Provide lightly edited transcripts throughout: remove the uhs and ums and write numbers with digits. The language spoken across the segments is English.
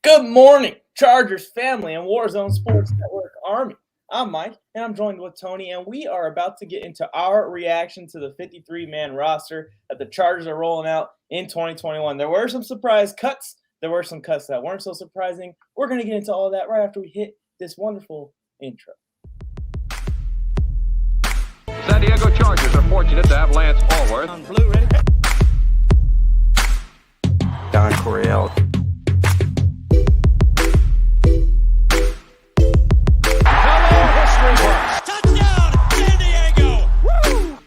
Good morning, Chargers family and Warzone Sports Network Army. I'm Mike, and I'm joined with Tony, and we are about to get into our reaction to the 53-man roster that the Chargers are rolling out in 2021. There were some surprise cuts. There were some cuts that weren't so surprising. We're going to get into all of that right after we hit this wonderful intro. San Diego Chargers are fortunate to have Lance Allworth. On blue, ready? Don Coryell. Touchdown, San Diego! Woo!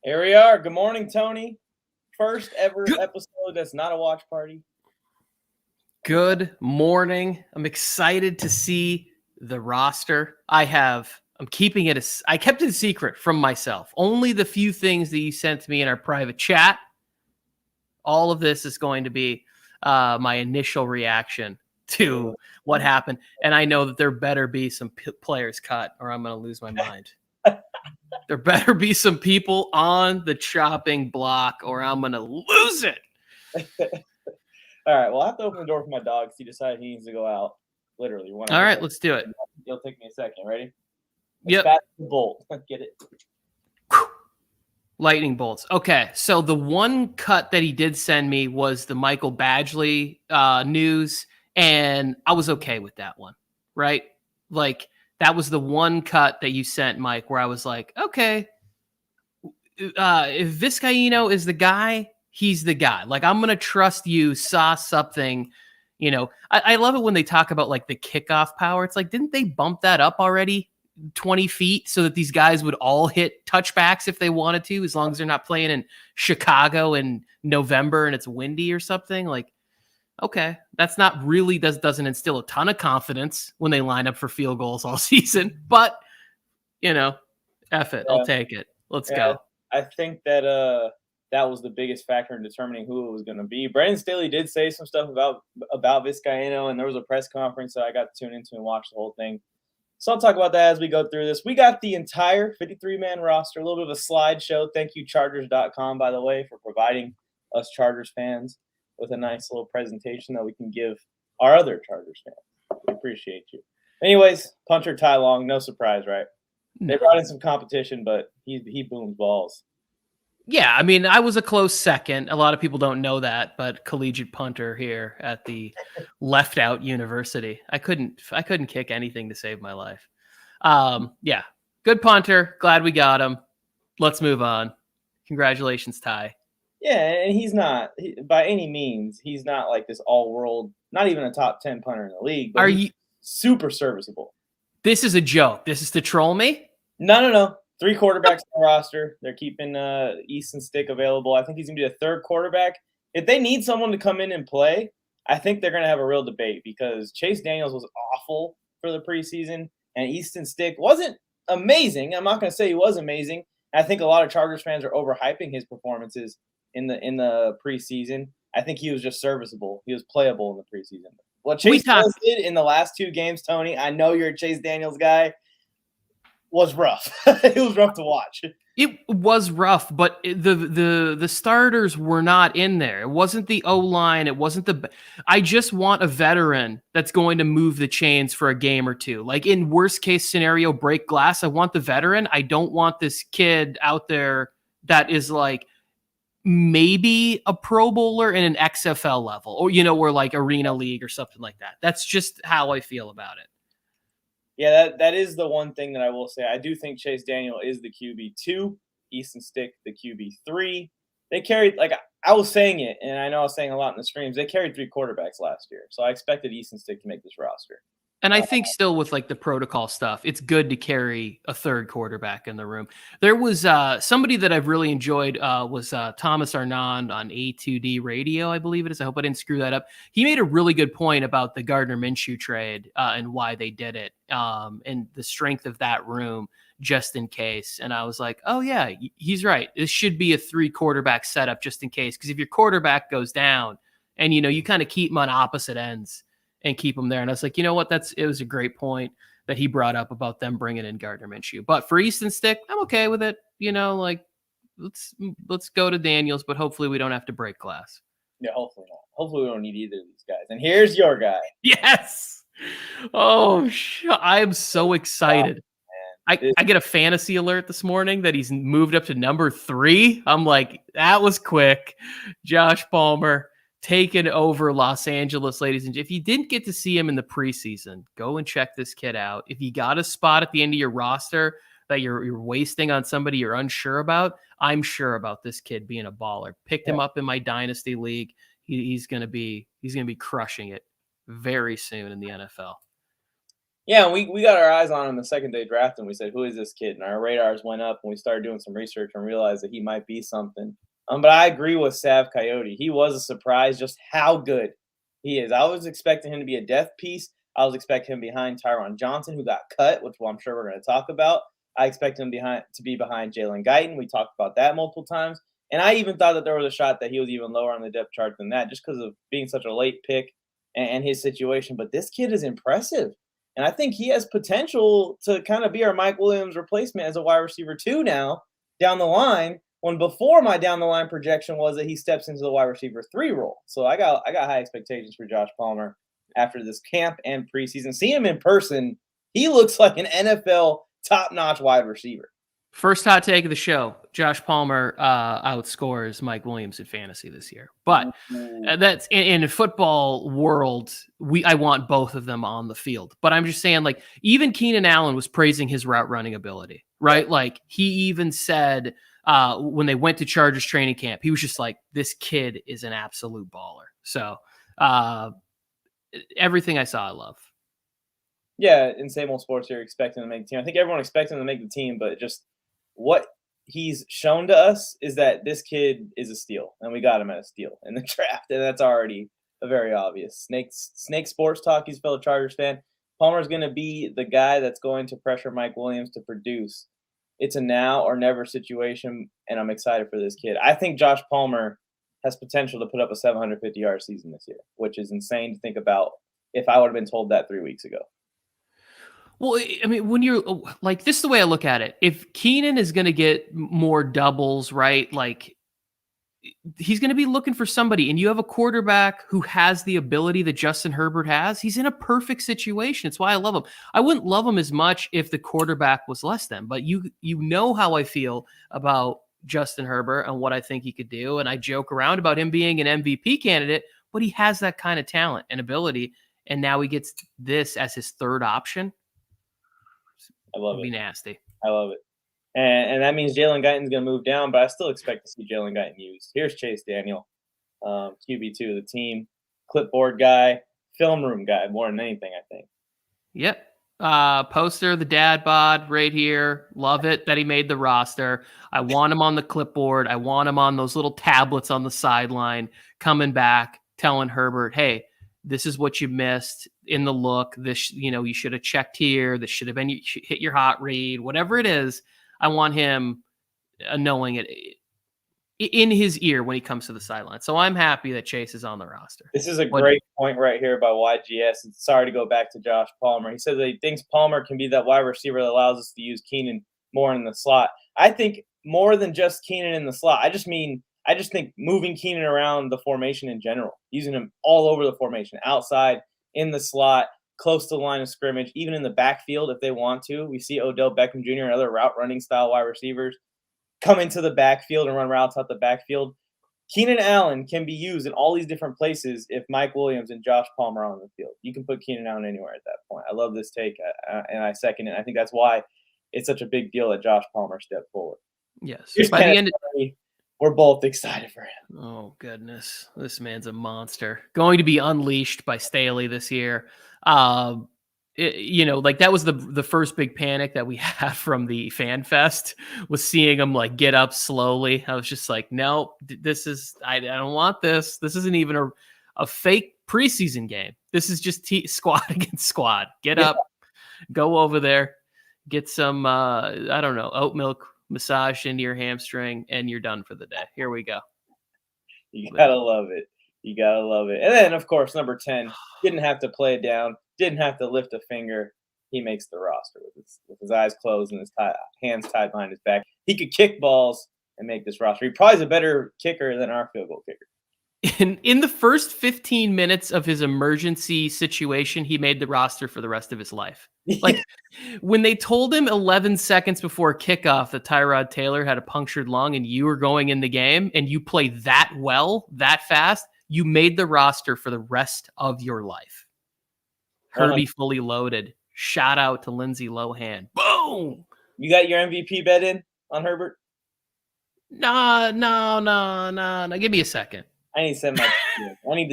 Here we are. Good morning, Tony. First ever episode that's not a watch party. Good morning. I'm excited to see the roster. I kept it a secret from myself. Only the few things that you sent to me in our private chat. All of this is going to be my initial reaction to what happened. And I know that there better be some players cut or I'm going to lose my mind. There better be some people on the chopping block or I'm going to lose it. All right, well, I have to open the door for my dog because he decided he needs to go out. Literally. All right, let's do it. It'll take me a second. Ready? Yep. Fast bolt. Get it? Lightning bolts. Okay, so the one cut that he did send me was the Michael Badgley news, and I was okay with that one, right? Like, that was the one cut that you sent, Mike, where I was like, okay, if Vizcaino is the guy, he's the guy. Like, I'm going to trust you, saw something, you know. I love it when they talk about, like, the kickoff power. It's like, didn't they bump that up already 20 feet so that these guys would all hit touchbacks if they wanted to, as long as they're not playing in Chicago in November and it's windy or something? Like, okay, that's not really, doesn't instill a ton of confidence when they line up for field goals all season. But, you know, F it. I'll take it. Let's go. I think that that was the biggest factor in determining who it was going to be. Brandon Staley did say some stuff about Vizcaino, and there was a press conference that I got to tune into and watch the whole thing. So I'll talk about that as we go through this. We got the entire 53-man roster, a little bit of a slideshow. Thank you, Chargers.com, by the way, for providing us Chargers fans with a nice little presentation that we can give our other Chargers fans. We appreciate you. Anyways, punter Ty Long, no surprise, right? No. They brought in some competition, but he booms balls. Yeah, I mean, I was a close second. A lot of people don't know that, but collegiate punter here at the left out university. I couldn't kick anything to save my life. Yeah, good punter. Glad we got him. Let's move on. Congratulations, Ty. Yeah, and he's not by any means. He's not like this all-world, not even a top 10 punter in the league. But Are you super serviceable? This is a joke. This is to troll me? No. 3 quarterbacks on the roster. They're keeping Easton Stick available. I think he's going to be the third quarterback. If they need someone to come in and play, I think they're going to have a real debate because Chase Daniels was awful for the preseason, and Easton Stick wasn't amazing. I'm not going to say he was amazing. I think a lot of Chargers fans are overhyping his performances in the preseason. I think he was just serviceable. He was playable in the preseason. What Chase Daniels did in the last 2 games, Tony, I know you're a Chase Daniels guy, was rough. It was rough to watch. It was rough, but the starters were not in there. It wasn't the O-line. It wasn't I just want a veteran that's going to move the chains for a game or two. Like, in worst case scenario, break glass. I want the veteran. I don't want this kid out there that is like maybe a Pro Bowler in an XFL level, or, you know, or like Arena League or something like that. That's just how I feel about it. Yeah, that is the one thing that I will say. I do think Chase Daniel is the QB2, Easton Stick the QB3. They carried, like I was saying it, and I know I was saying a lot in the streams, they carried 3 quarterbacks last year. So I expected Easton Stick to make this roster. And I think still with like the protocol stuff, it's good to carry a third quarterback in the room. There was somebody that I've really enjoyed was Thomas Arnond on A2D Radio, I believe it is. I hope I didn't screw that up. He made a really good point about the Gardner Minshew trade and why they did it and the strength of that room just in case. And I was like, oh yeah, he's right. This should be a 3 quarterback setup just in case. Because if your quarterback goes down and, you kind of keep them on opposite ends, and keep them there. And I was like, you know what? It was a great point that he brought up about them bringing in Gardner Minshew. But for Easton Stick, I'm okay with it. Like let's go to Daniels, but hopefully we don't have to break glass. Yeah, hopefully not. Hopefully we don't need either of these guys. And here's your guy. Yes. Oh, I am so excited. I get a fantasy alert this morning that he's moved up to number 3. I'm like, that was quick. Josh Palmer taken over Los Angeles, ladies and gentlemen. If you didn't get to see him in the preseason, go and check this kid out. If you got a spot at the end of your roster that you're wasting on somebody you're unsure about, I'm sure about this kid being a baller. Picked him up in my dynasty league. He's gonna be crushing it very soon in the NFL. Yeah, we got our eyes on him the second day draft, and we said, who is this kid? And our radars went up, and we started doing some research and realized that he might be something. But I agree with Sav Coyote. He was a surprise just how good he is. I was expecting him to be a depth piece. I was expecting him behind Tyron Johnson, who got cut, which I'm sure we're going to talk about. I expect him to be behind Jalen Guyton. We talked about that multiple times. And I even thought that there was a shot that he was even lower on the depth chart than that just because of being such a late pick and his situation. But this kid is impressive. And I think he has potential to kind of be our Mike Williams replacement as a wide receiver 2 now down the line. When before my down the line projection was that he steps into the wide receiver 3 role. So I got high expectations for Josh Palmer after this camp and preseason. See him in person, he looks like an NFL top-notch wide receiver. First hot take of the show: Josh Palmer outscores Mike Williams in fantasy this year. But that's in a football world. I want both of them on the field. But I'm just saying, like, even Keenan Allen was praising his route running ability, right? Like he even said. When they went to Chargers training camp, he was just like, this kid is an absolute baller. So everything I saw, I love. Yeah, in same old sports, you're expecting to make the team. I think everyone expects him to make the team, but just what he's shown to us is that this kid is a steal, and we got him at a steal in the draft, and that's already a very obvious. Snake Sports Talk, he's a fellow Chargers fan. Palmer's going to be the guy that's going to pressure Mike Williams to produce. It's a now or never situation, and I'm excited for this kid. I think Josh Palmer has potential to put up a 750-yard season this year, which is insane to think about if I would have been told that 3 weeks ago. Well, I mean, when you're like, this is the way I look at it. If Keenan is going to get more doubles, right? Like, he's going to be looking for somebody, and you have a quarterback who has the ability that Justin Herbert has. He's in a perfect situation. It's why I love him. I wouldn't love him as much if the quarterback was less than, but you know how I feel about Justin Herbert and what I think he could do. And I joke around about him being an MVP candidate, but he has that kind of talent and ability. And now he gets this as his third option. I love it. Be nasty. I love it. And that means Jalen Guyton's going to move down, but I still expect to see Jalen Guyton used. Here's Chase Daniel, QB2 of the team, clipboard guy, film room guy, more than anything, I think. Yep. Poster, the dad bod right here. Love it that he made the roster. I want him on the clipboard. I want him on those little tablets on the sideline, coming back, telling Herbert, hey, this is what you missed in the look. This, you should have checked here. This should have been, you hit your hot read, whatever it is. I want him knowing it in his ear when he comes to the sideline. So I'm happy that Chase is on the roster. This is a great point right here by YGS. And sorry to go back to Josh Palmer. He says that he thinks Palmer can be that wide receiver that allows us to use Keenan more in the slot. I think more than just Keenan in the slot. I just think moving Keenan around the formation in general, using him all over the formation, outside, in the slot, close to the line of scrimmage, even in the backfield if they want to. We see Odell Beckham Jr. and other route running style wide receivers come into the backfield and run routes out the backfield. Keenan Allen can be used in all these different places if Mike Williams and Josh Palmer are on the field. You can put Keenan Allen anywhere at that point. I love this take, and I second it. I think that's why it's such a big deal that Josh Palmer stepped forward. Yes. By the end we're both excited for him. Oh, goodness. This man's a monster. Going to be unleashed by Staley this year. like that was the first big panic that we had from the fan fest, was seeing him like get up slowly. I was just like, no, I don't want this. This isn't even a fake preseason game. This is just squad against squad. Get up, go over there, get some, I don't know, oat milk massage into your hamstring, and you're done for the day. Here we go. You gotta love it. You gotta love it. And then, of course, number 10 didn't have to play it down, didn't have to lift a finger. He makes the roster with his eyes closed and his hands tied behind his back. He could kick balls and make this roster. He probably is a better kicker than our field goal kicker. In the first 15 minutes of his emergency situation, he made the roster for the rest of his life. Like when they told him 11 seconds before kickoff that Tyrod Taylor had a punctured lung and you were going in the game and you played that well, that fast, you made the roster for the rest of your life. Herbie fully loaded. Shout out to Lindsay Lohan. Boom! You got your MVP bet in on Herbert? No. Give me a second. I need to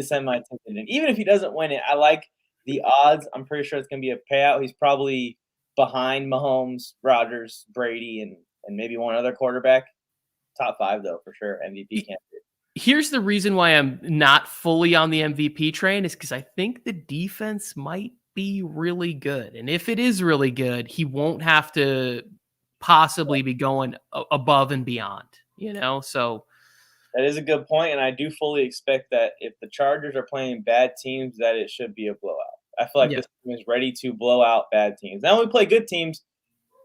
send my ticket in. Even if he doesn't win it, I like the odds. I'm pretty sure it's going to be a payout. He's probably behind Mahomes, Rodgers, Brady, and maybe one other quarterback. Top 5, though, for sure. MVP candidate. Here's the reason why I'm not fully on the MVP train is because I think the defense might be really good. And if it is really good, he won't have to possibly be going above and beyond, So that is a good point, and I do fully expect that if the Chargers are playing bad teams, that it should be a blowout. I feel like this team is ready to blow out bad teams. Now, when we play good teams,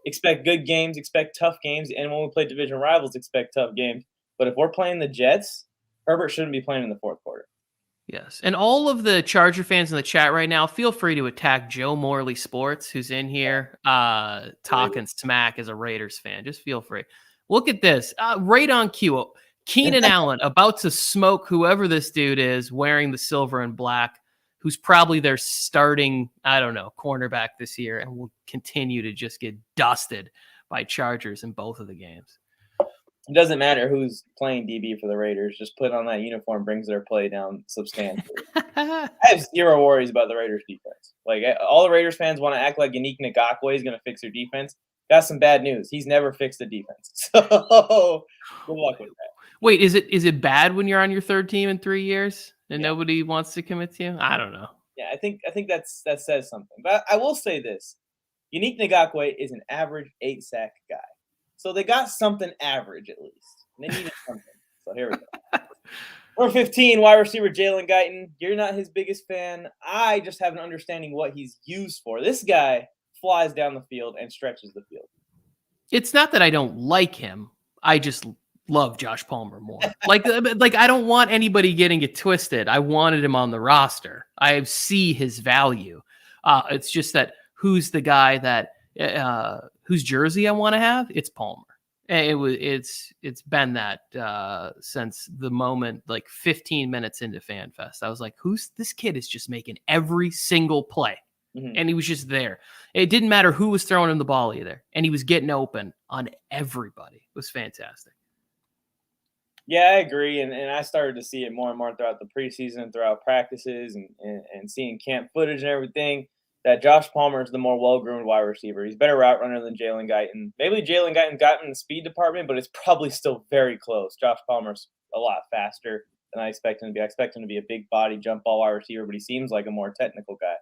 expect good games, expect tough games, and when we play division rivals, expect tough games. But if we're playing the Jets, Herbert shouldn't be playing in the fourth quarter. Yes, and all of the Charger fans in the chat right now, feel free to attack Joe Morley Sports, who's in here talking smack as a Raiders fan. Just feel free. Look at this. Right on cue. Keenan Allen about to smoke whoever this dude is wearing the silver and black, who's probably their starting, cornerback this year, and will continue to just get dusted by Chargers in both of the games. It doesn't matter who's playing DB for the Raiders. Just put on that uniform brings their play down substantially. I have zero worries about the Raiders defense. Like, all the Raiders fans want to act like Yannick Ngakoue is going to fix their defense. Got some bad news. He's never fixed the defense. So good luck with that. Wait, is it bad when you're on your third team in 3 years and nobody wants to commit to you? I don't know. Yeah, I think that says something. But I will say this. Yannick Ngakoue is an average 8-sack guy. So they got something average at least. They needed something. So here we go. Number 15, wide receiver Jalen Guyton. You're not his biggest fan. I just have an understanding what he's used for. This guy flies down the field and stretches the field. It's not that I don't like him. I just love Josh Palmer more. Like I don't want anybody getting it twisted. I wanted him on the roster. I see his value. It's just that who's the guy that whose jersey I want to have? It's Palmer. It's been that since the moment, like 15 minutes into FanFest. I was like, this kid is just making every single play. Mm-hmm. And he was just there. It didn't matter who was throwing him the ball either. And he was getting open on everybody. It was fantastic. Yeah, I agree. And I started to see it more and more throughout the preseason, throughout practices and seeing camp footage and everything, that Josh Palmer is the more well-groomed wide receiver. He's a better route runner than Jalen Guyton. Maybe Jalen Guyton got in the speed department, but it's probably still very close. Josh Palmer's a lot faster than I expect him to be. I expect him to be a big body jump ball wide receiver, but he seems like a more technical guy.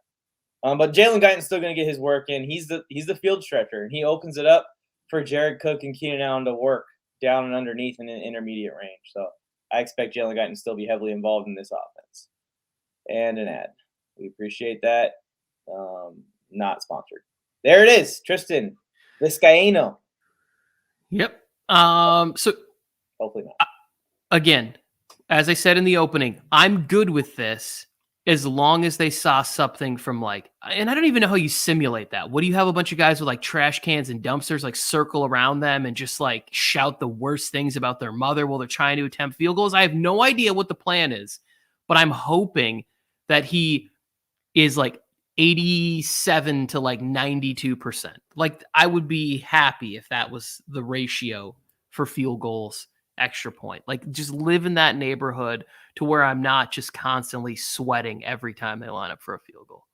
But Jalen Guyton's still going to get his work in. He's the field stretcher, and he opens it up for Jared Cook and Keenan Allen to work down and underneath in an intermediate range. So I expect Jalen Guyton to still be heavily involved in this offense. And an ad. We appreciate that. Not sponsored. There it is, Tristan Vizcaíno. Yep. So hopefully not. Again, as I said in the opening, I'm good with this as long as they saw something from and I don't even know how you simulate that. What do you have a bunch of guys with trash cans and dumpsters circle around them and just shout the worst things about their mother while they're trying to attempt field goals? I have no idea what the plan is, but I'm hoping that he is 87 to 92%. I would be happy if that was the ratio for field goals, extra point. Just live in that neighborhood to where I'm not just constantly sweating every time they line up for a field goal.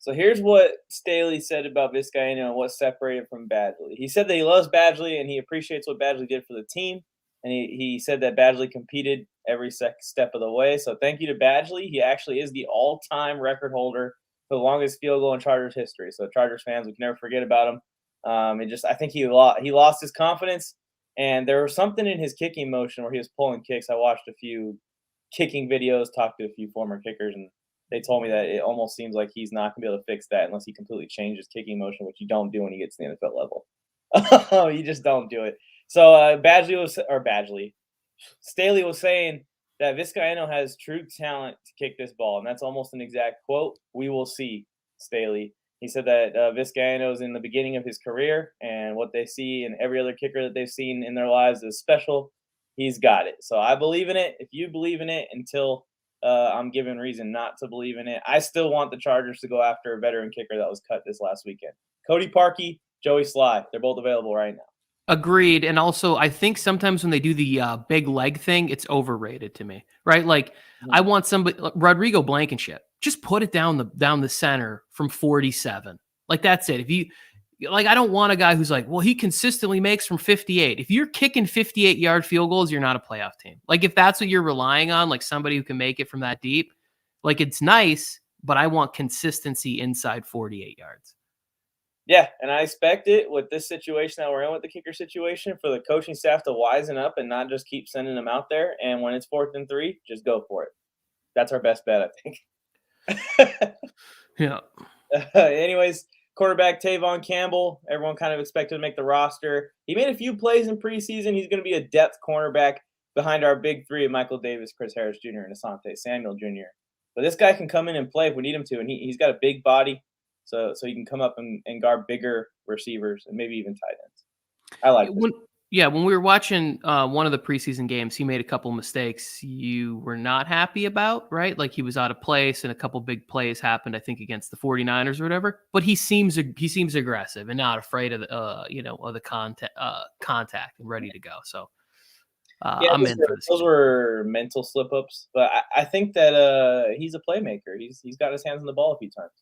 So here's what Staley said about Vizcaino and what separated from Badgley. He said that he loves Badgley and he appreciates what Badgley did for the team. And he said that Badgley competed every step of the way. So thank you to Badgley. He actually is the all-time record holder for the longest field goal in Chargers history. So Chargers fans, we can never forget about him. I think he lost his confidence. And there was something in his kicking motion where he was pulling kicks. I watched a few kicking videos, talked to a few former kickers, and they told me that it almost seems like he's not going to be able to fix that unless he completely changes kicking motion, which you don't do when you get to the NFL level. You just don't do it. So Staley was saying that Vizcaino has true talent to kick this ball, and that's almost an exact quote. We will see, Staley. He said that Vizcaino is in the beginning of his career, and what they see in every other kicker that they've seen in their lives is special. He's got it. So I believe in it. If you believe in it until I'm given reason not to believe in it, I still want the Chargers to go after a veteran kicker that was cut this last weekend. Cody Parkey, Joey Sly. They're both available right now. Agreed. And also, I think sometimes when they do the big leg thing, it's overrated to me, right? Like, I want somebody, Rodrigo Blankenship, just put it down the center from 47. Like, that's it. If you, like, I don't want a guy who's like, well, he consistently makes from 58. If you're kicking 58-yard field goals, you're not a playoff team. Like, if that's what you're relying on, like somebody who can make it from that deep, like, it's nice, but I want consistency inside 48 yards. Yeah, and I expect it with this situation that we're in with the kicker situation for the coaching staff to wisen up and not just keep sending them out there. And when it's 4th and 3, just go for it. That's our best bet, I think. Yeah. Anyways, quarterback Tavon Campbell, everyone kind of expected to make the roster. He made a few plays in preseason. He's going to be a depth cornerback behind our big three of Michael Davis, Chris Harris Jr., and Asante Samuel Jr. But this guy can come in and play if we need him to, and he's got a big body. So he can come up and guard bigger receivers and maybe even tight ends. I like this. When we were watching one of the preseason games, he made a couple mistakes you were not happy about, right? Like he was out of place and a couple big plays happened, I think, against the 49ers or whatever. But he seems aggressive and not afraid of the contact and ready to go. So I'm in for this. Those were mental slip-ups, but I think that he's a playmaker. He's got his hands on the ball a few times.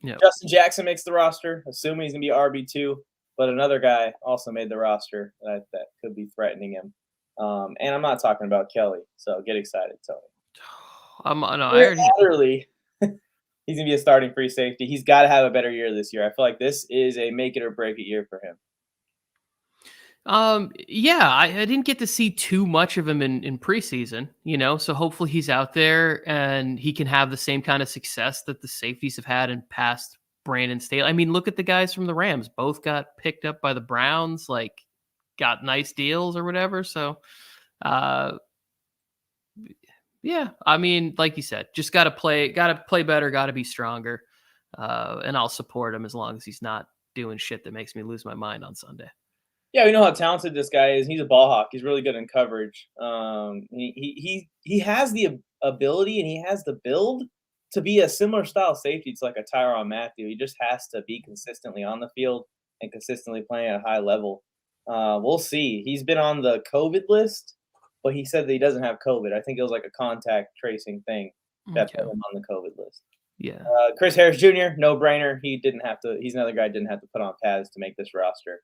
Yeah. Justin Jackson makes the roster, assuming he's going to be RB2, but another guy also made the roster that could be threatening him. And I'm not talking about Kelly, so get excited, Tony. Adderley, he's going to be a starting free safety. He's got to have a better year this year. I feel like this is a make-it-or-break-it year for him. I didn't get to see too much of him in preseason, so hopefully he's out there and he can have the same kind of success that the safeties have had in past Brandon Staley. I mean, look at the guys from the Rams, both got picked up by the Browns, like got nice deals or whatever. So, I mean, like you said, just got to play better, got to be stronger. And I'll support him as long as he's not doing shit that makes me lose my mind on Sunday. Yeah, we know how talented this guy is. He's a ball hawk. He's really good in coverage. He has the ability and he has the build to be a similar style safety to like a Tyron Matthew. He just has to be consistently on the field and consistently playing at a high level. We'll see. He's been on the COVID list, but he said that he doesn't have COVID. I think it was like a contact tracing thing that put him on the COVID list. Yeah. Chris Harris Jr., no brainer. He's another guy who didn't have to put on pads to make this roster.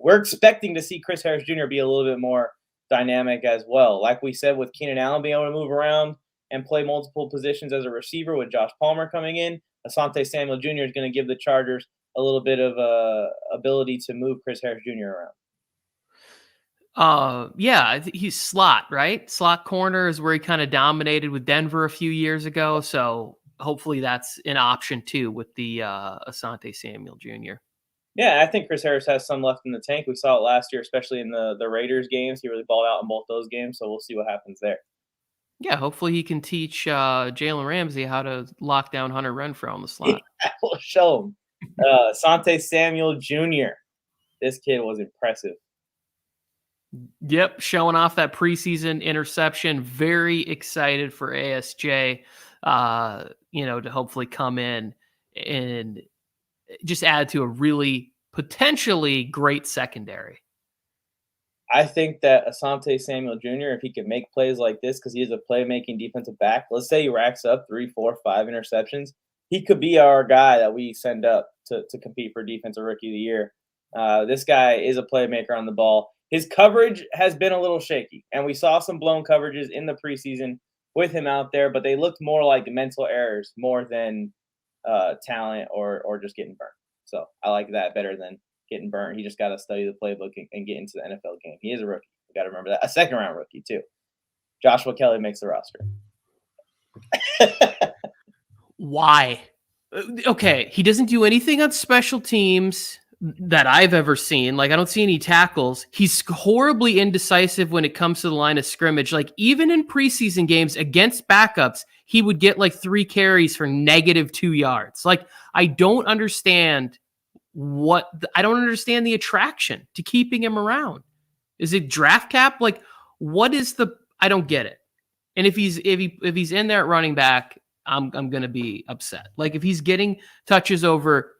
We're expecting to see Chris Harris Jr. be a little bit more dynamic as well. Like we said, with Keenan Allen being able to move around and play multiple positions as a receiver with Josh Palmer coming in, Asante Samuel Jr. is going to give the Chargers a little bit of ability to move Chris Harris Jr. around. He's slot, right? Slot corner is where he kind of dominated with Denver a few years ago. So hopefully that's an option too with the Asante Samuel Jr. Yeah, I think Chris Harris has some left in the tank. We saw it last year, especially in the Raiders games. He really balled out in both those games, so we'll see what happens there. Yeah, hopefully he can teach Jalen Ramsey how to lock down Hunter Renfrow on the slot. Yeah, we'll show him. Asante Samuel Jr. This kid was impressive. Yep, showing off that preseason interception. Very excited for ASJ, to hopefully come in and just add to a really potentially great secondary. I think that Asante Samuel Jr., if he can make plays like this, because he is a playmaking defensive back, let's say he racks up 3, 4, 5 interceptions, he could be our guy that we send up to compete for Defensive Rookie of the Year. This guy is a playmaker on the ball. His coverage has been a little shaky, and we saw some blown coverages in the preseason with him out there, but they looked more like mental errors more than talent or just getting burnt. So I like that better than getting burnt. He just got to study the playbook and get into the NFL game. He is a rookie. We got to remember that. A second-round rookie, too. Joshua Kelly makes the roster. Why? Okay, he doesn't do anything on special teams that I've ever seen. Like, I don't see any tackles. He's horribly indecisive when it comes to the line of scrimmage. Like, even in preseason games against backups, he would get like 3 carries for -2 yards. Like, I don't understand I don't understand the attraction to keeping him around. Is it draft cap? Like, what is I don't get it. And if he's in there at running back, I'm going to be upset. Like, if he's getting touches over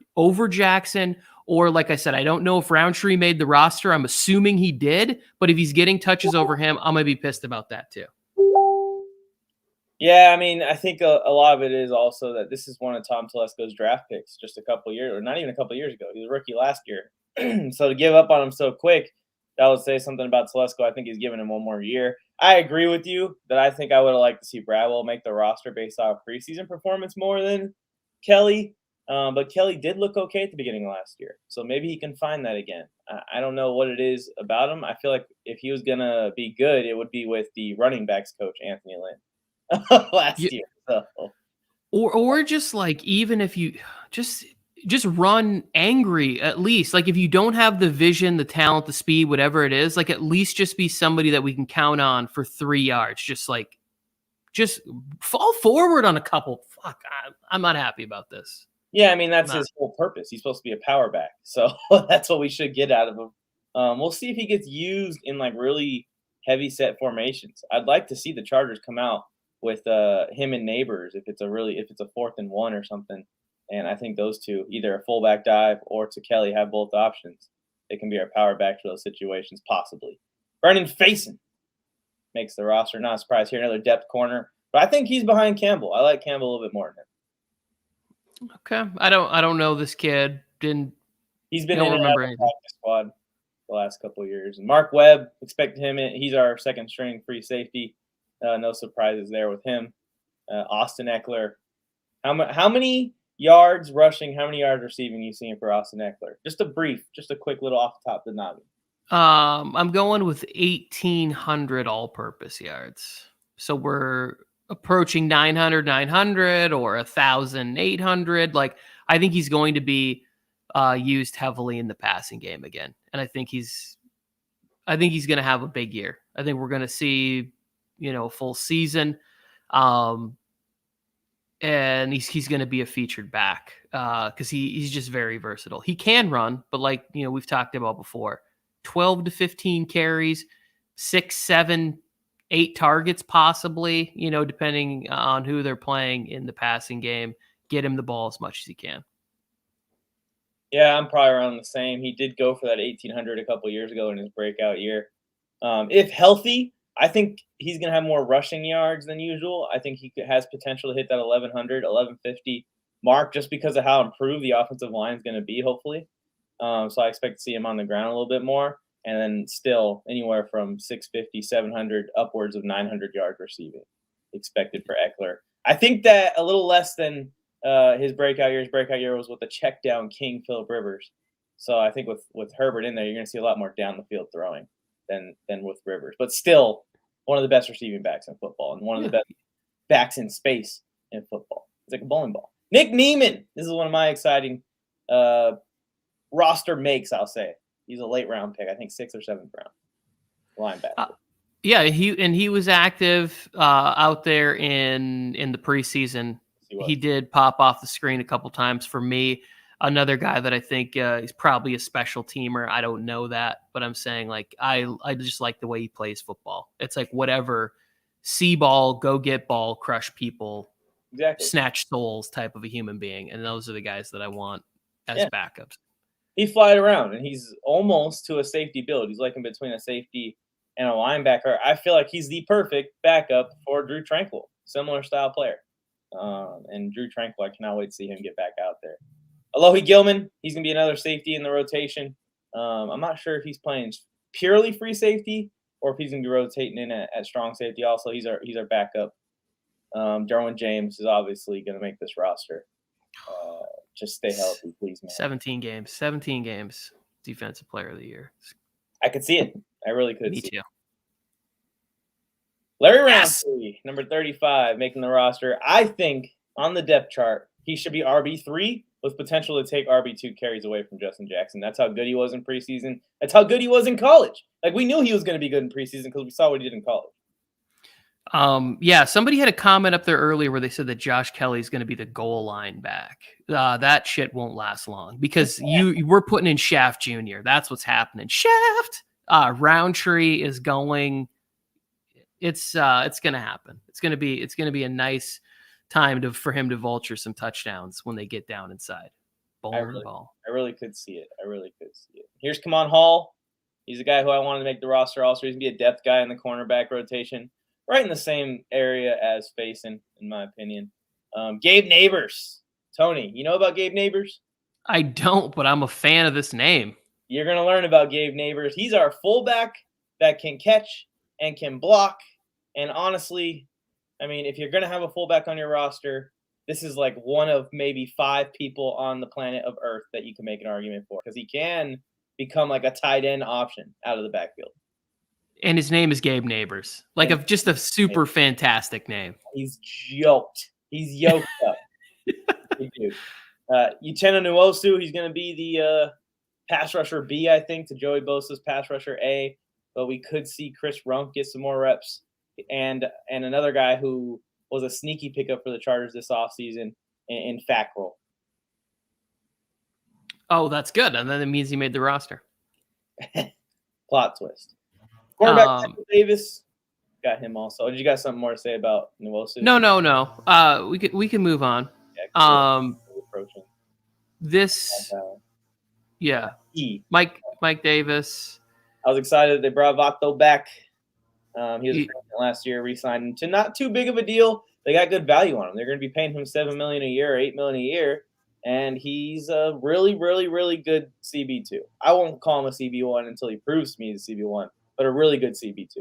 Jackson, or like I said, I don't know if Roundtree made the roster. I'm assuming he did, but if he's getting touches over him, I'm going to be pissed about that too. Yeah, I mean, I think a lot of it is also that this is one of Tom Telesco's draft picks just a couple years, or not even a couple years ago. He was a rookie last year. So to give up on him so quick, that would say something about Telesco. I think he's giving him one more year. I agree with you that I think I would have liked to see Bradwell make the roster based off preseason performance more than Kelly. But Kelly did look okay at the beginning of last year. So maybe he can find that again. I don't know what it is about him. I feel like if he was going to be good, it would be with the running backs coach, Anthony Lynn, last year. So. Or just like, even if you just run angry, at least. Like, if you don't have the vision, the talent, the speed, whatever it is, like, at least just be somebody that we can count on for 3 yards. Just fall forward on a couple. Fuck, I'm not happy about this. Yeah, I mean, that's his whole purpose. He's supposed to be a power back. So that's what we should get out of him. We'll see if he gets used in like really heavy set formations. I'd like to see the Chargers come out with him and Neighbors if it's a 4th and 1 or something. And I think those two, either a fullback dive or to Kelly, have both options. They can be our power back for those situations, possibly. Vernon Faison makes the roster. Not a surprise here. Another depth corner. But I think he's behind Campbell. I like Campbell a little bit more than him. Okay. I don't know this kid. He's been in the practice squad the last couple of years. And Mark Webb, expected him in. He's our second string free safety. No surprises there with him. Austin Eckler. How many yards rushing, how many yards receiving you seeing for Austin Eckler? Just a quick little off the top of the noggin. I'm going with 1,800 all-purpose yards. So we're approaching 900 or 1,800. Like, I think he's going to be used heavily in the passing game again, and I think he's going to have a big year. I think we're going to see, a full season, and he's going to be a featured back because he's just very versatile. He can run, but like we've talked about before, 12 to 15 carries, 6, 7, 8 targets possibly, depending on who they're playing in the passing game. Get him the ball as much as he can. Yeah, I'm probably around the same. He did go for that 1,800 a couple years ago in his breakout year. If healthy, I think he's going to have more rushing yards than usual. I think he has potential to hit that 1,100, 1,150 mark just because of how improved the offensive line is going to be, hopefully. So I expect to see him on the ground a little bit more. And then still anywhere from 650, 700, upwards of 900 yards receiving expected for Eckler. I think that a little less than his breakout year. His breakout year was with the check down king, Phillip Rivers. So I think with Herbert in there, you're going to see a lot more down the field throwing than with Rivers. But still, one of the best receiving backs in football and one of the best backs in space in football. It's like a bowling ball. Nick Niemann. This is one of my exciting roster makes, I'll say. He's a late round pick, I think 6th or 7th round linebacker. Yeah, he was active out there in the preseason. He did pop off the screen a couple times for me. Another guy that I think is probably a special teamer. I don't know that, but I'm saying like I just like the way he plays football. It's like whatever, see ball, go get ball, crush people, exactly, snatch souls type of a human being, and those are the guys that I want as backups. He flied around, and he's almost to a safety build. He's like in between a safety and a linebacker. I feel like he's the perfect backup for Drew Tranquill, similar style player. And Drew Tranquil, I cannot wait to see him get back out there. Alohi Gilman, he's going to be another safety in the rotation. I'm not sure if he's playing purely free safety or if he's going to be rotating in at strong safety. Also, he's our backup. Derwin James is obviously going to make this roster. Just stay healthy, please, man. 17 games. Defensive Player of the Year. I could see it. I really could. Me too. Larry Rountree, number 35, making the roster. I think on the depth chart, he should be RB3 with potential to take RB2 carries away from Justin Jackson. That's how good he was in preseason. That's how good he was in college. Like, we knew he was going to be good in preseason because we saw what he did in college. Yeah, somebody had a comment up there earlier where they said that Josh Kelly's going to be the goal line back. That shit won't last long because we're putting in Shaft Jr. That's what's happening. Shaft! Roundtree is going. It's going to happen. It's going to be a nice time for him to vulture some touchdowns when they get down inside. I really could see it. Here's Kamon Hall. He's a guy who I wanted to make the roster. Also, he's going to be a depth guy in the cornerback rotation. Right in the same area as Faison, in my opinion. Gabe Neighbors. Tony, you know about Gabe Neighbors? I don't, but I'm a fan of this name. You're going to learn about Gabe Neighbors. He's our fullback that can catch and can block. And honestly, I mean, if you're going to have a fullback on your roster, this is like one of maybe 5 people on the planet of Earth that you can make an argument for because he can become like a tight end option out of the backfield. And his name is Gabe Neighbors. Like just a super fantastic name. He's yoked. He's yoked up. Big dude. Uchenna Nwosu, he's going to be the pass rusher B, I think, to Joey Bosa's pass rusher A. But we could see Chris Rump get some more reps. And another guy who was a sneaky pickup for the Chargers this offseason in Fackrell. Oh, that's good. And then it means he made the roster. Plot twist. Quarterback Davis, got him also. Did you got something more to say about Nwosu? No. We can move on. Yeah, Mike Davis. I was excited they brought Vato back. He was a last year, re-signed him to not too big of a deal. They got good value on him. They're going to be paying him $7 million a year, $8 million a year, and he's a really, really, really good CB2. I won't call him a CB1 until he proves to me he's a CB1. But a really good CB2.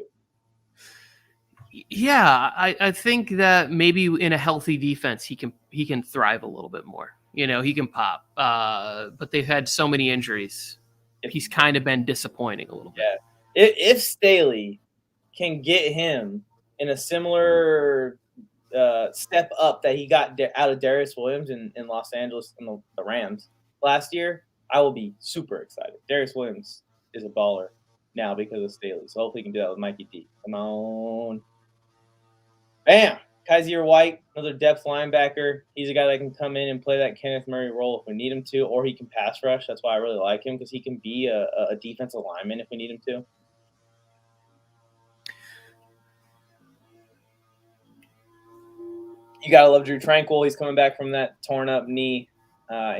Yeah, I think that maybe in a healthy defense he can thrive a little bit more. You know, he can pop. But they've had so many injuries. He's kind of been disappointing a little bit. Yeah. If Staley can get him in a similar step up that he got out of Darius Williams in Los Angeles in the Rams last year, I will be super excited. Darius Williams is a baller now because of Staley. So hopefully he can do that with Mikey D. Come on. Bam! Kaiser White, another depth linebacker. He's a guy that can come in and play that Kenneth Murray role if we need him to, or he can pass rush. That's why I really like him because he can be a defensive lineman if we need him to. You got to love Drew Tranquil. He's coming back from that torn up knee.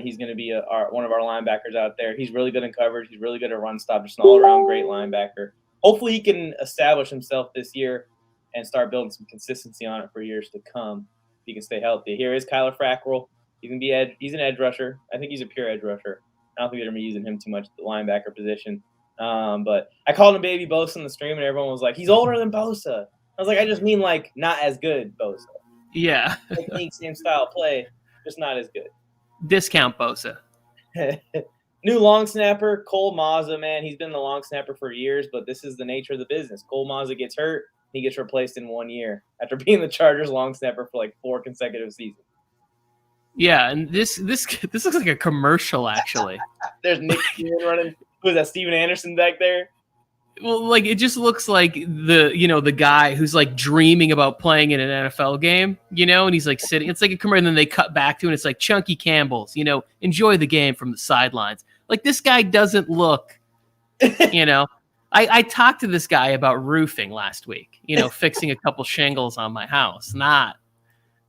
He's going to be one of our linebackers out there. He's really good in coverage. He's really good at run stop. Just an all-around great linebacker. Hopefully he can establish himself this year and start building some consistency on it for years to come if he can stay healthy. Here is Kyler Fackrell. He's an edge rusher. I think he's a pure edge rusher. I don't think they're going to be using him too much at the linebacker position. But I called him Baby Bosa in the stream, and everyone was like, he's older than Bosa. I was like, I just mean, like, not as good Bosa. Yeah. Technique, same style play, just not as good. Discount Bosa. New long snapper, Cole Mazza, man. He's been the long snapper for years, but this is the nature of the business. Cole Mazza gets hurt. He gets replaced in 1 year after being the Chargers long snapper for like 4 consecutive seasons. Yeah, and this looks like a commercial, actually. There's Nick Steven running. Who is that, Steven Anderson back there? Well, like, it just looks like the guy who's like dreaming about playing in an NFL game, and he's like sitting. It's like a commercial, and then they cut back to it, and it's like Chunky Campbell's, enjoy the game from the sidelines. Like, this guy doesn't look, I talked to this guy about roofing last week, fixing a couple shingles on my house. I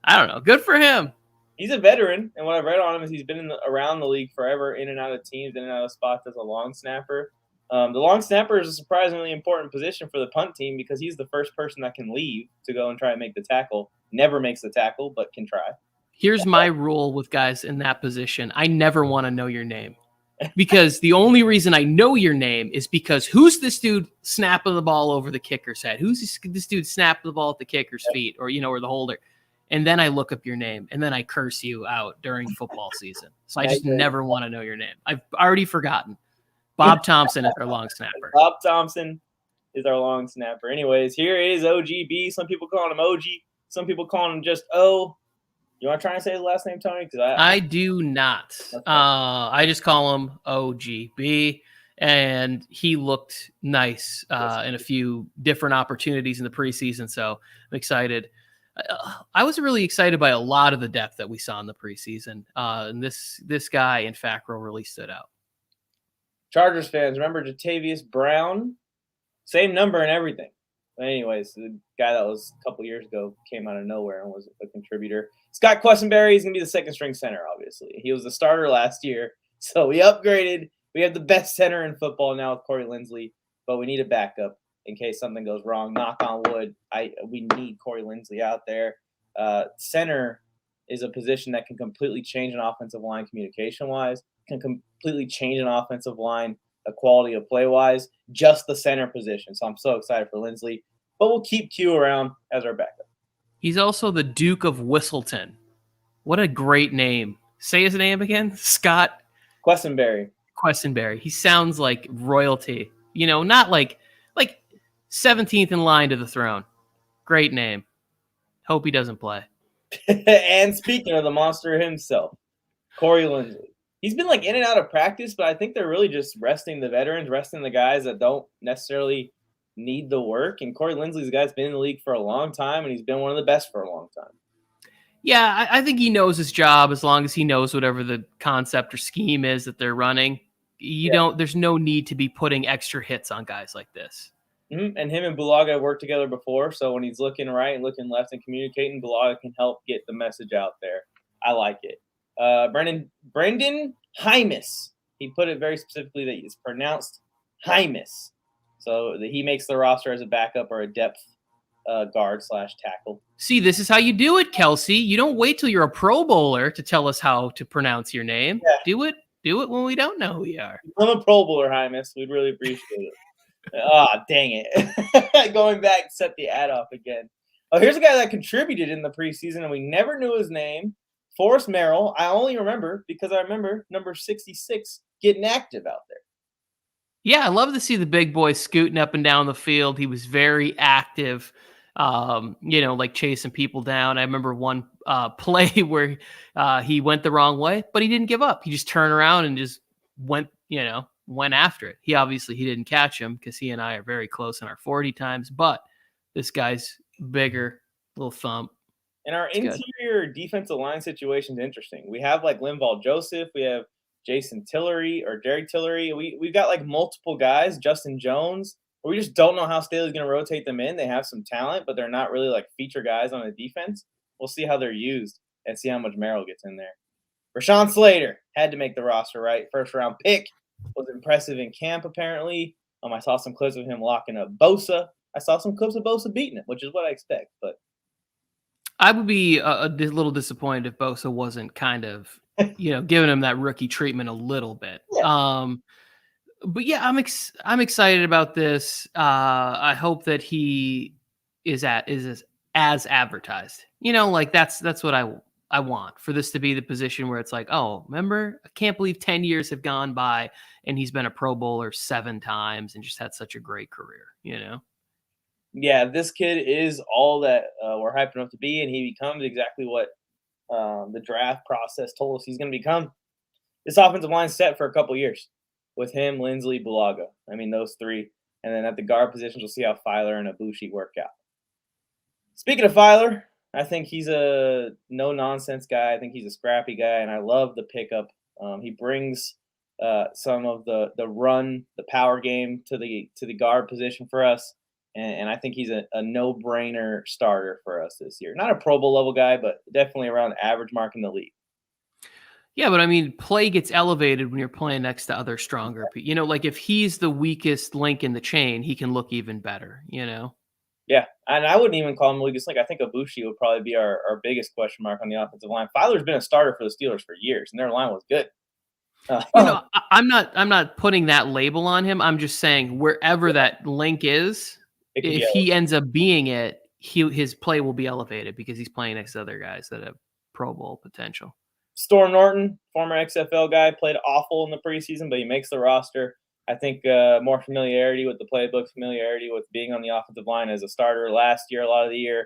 don't know. Good for him. He's a veteran, and what I've read on him is he's been around the league forever, in and out of teams, in and out of spots as a long snapper. The long snapper is a surprisingly important position for the punt team because he's the first person that can leave to go and try and make the tackle Never makes the tackle, but can try. Here's my rule with guys in that position. I never want to know your name. Because the only reason I know your name is because who's this dude snapping the ball over the kicker's head? Who's this dude snapping the ball at the kicker's feet or, or the holder? And then I look up your name and then I curse you out during football season. So I just never want to know your name. I've already forgotten. Bob Thompson is our long snapper. Bob Thompson is our long snapper. Anyways, here is OGB. Some people call him OG. Some people call him just O. You want to try and say his last name, Tony? Because I do not. I just call him OGB, and he looked nice in a few different opportunities in the preseason, so I'm excited. I was really excited by a lot of the depth that we saw in the preseason, and this guy in Fackrell really stood out. Chargers fans, remember Jatavius Brown? Same number and everything. But anyways, the guy that was a couple years ago came out of nowhere and was a contributor. Scott Quessenberry is going to be the second-string center, obviously. He was the starter last year, so we upgraded. We have the best center in football now with Corey Linsley, but we need a backup in case something goes wrong. Knock on wood. We need Corey Linsley out there. Center is a position that can completely change an offensive line communication-wise, can completely change an offensive line quality of play-wise, just the center position. So I'm so excited for Linsley. But we'll keep Q around as our backup. He's also the Duke of Whistleton. What a great name. Say his name again. Scott Quessenberry. He sounds like royalty. Not like 17th in line to the throne. Great name. Hope he doesn't play. And speaking of the monster himself, Corey Linsley. He's been in and out of practice, but I think they're really just resting the veterans, resting the guys that don't necessarily need the work. And Corey Linsley's a guy that's been in the league for a long time, and he's been one of the best for a long time. Yeah, I think he knows his job as long as he knows whatever the concept or scheme is that they're running. There's no need to be putting extra hits on guys like this. Mm-hmm. And him and Bulaga have worked together before, so when he's looking right and looking left and communicating, Bulaga can help get the message out there. I like it. Brendan Hymus. He put it very specifically that it's pronounced Hymus. So that he makes the roster as a backup or a depth guard/tackle. See, this is how you do it, Kelsey. You don't wait till you're a Pro Bowler to tell us how to pronounce your name. Yeah. Do it when we don't know who you are. I'm a Pro Bowler, Hymus. We'd really appreciate it. Dang it. Going back, set the ad off again. Oh, here's a guy that contributed in the preseason, and we never knew his name. Forrest Merrill, I only remember because I remember number 66 getting active out there. Yeah, I love to see the big boy scooting up and down the field. He was very active, chasing people down. I remember one play where he went the wrong way, but he didn't give up. He just turned around and just went after it. He didn't catch him because he and I are very close in our 40 times, but this guy's bigger, little thump. And our interior defensive line situation is interesting. We have Linval Joseph. We have Jason Tillery or Jerry Tillery. We've got multiple guys, Justin Jones. We just don't know how Staley's going to rotate them in. They have some talent, but they're not really feature guys on the defense. We'll see how they're used and see how much Merrill gets in there. Rashawn Slater had to make the roster, right? First round pick. Was impressive in camp, apparently. I saw some clips of him locking up Bosa. I saw some clips of Bosa beating him, which is what I expect, but I would be a little disappointed if Bosa wasn't kind of, giving him that rookie treatment a little bit. Yeah. But yeah, I'm excited about this. I hope that he is as advertised. That's what I want for this to be the position where it's remember, I can't believe 10 years have gone by and he's been a Pro Bowler 7 times and just had such a great career, Yeah, this kid is all that we're hyping him up to be, and he becomes exactly what the draft process told us he's going to become. This offensive line set for a couple years with him, Linsley, Bulaga. I mean, those three. And then at the guard positions, we'll see how Filer and Ibushi work out. Speaking of Filer, I think he's a no-nonsense guy. I think he's a scrappy guy, and I love the pickup. He brings some of the run, the power game to the guard position for us. And I think he's a no-brainer starter for us this year. Not a Pro Bowl level guy, but definitely around the average mark in the league. Yeah, but I mean, play gets elevated when you're playing next to other stronger people. If he's the weakest link in the chain, he can look even better, Yeah, and I wouldn't even call him Lucas Link. I think Ibushi would probably be our biggest question mark on the offensive line. Filer's been a starter for the Steelers for years, and their line was good. I'm not putting that label on him. I'm just saying wherever that link is, if he ends up being it, his play will be elevated because he's playing next to other guys that have Pro Bowl potential. Storm Norton, former XFL guy, played awful in the preseason, but he makes the roster. I think more familiarity with the playbook, familiarity with being on the offensive line as a starter last year, a lot of the year.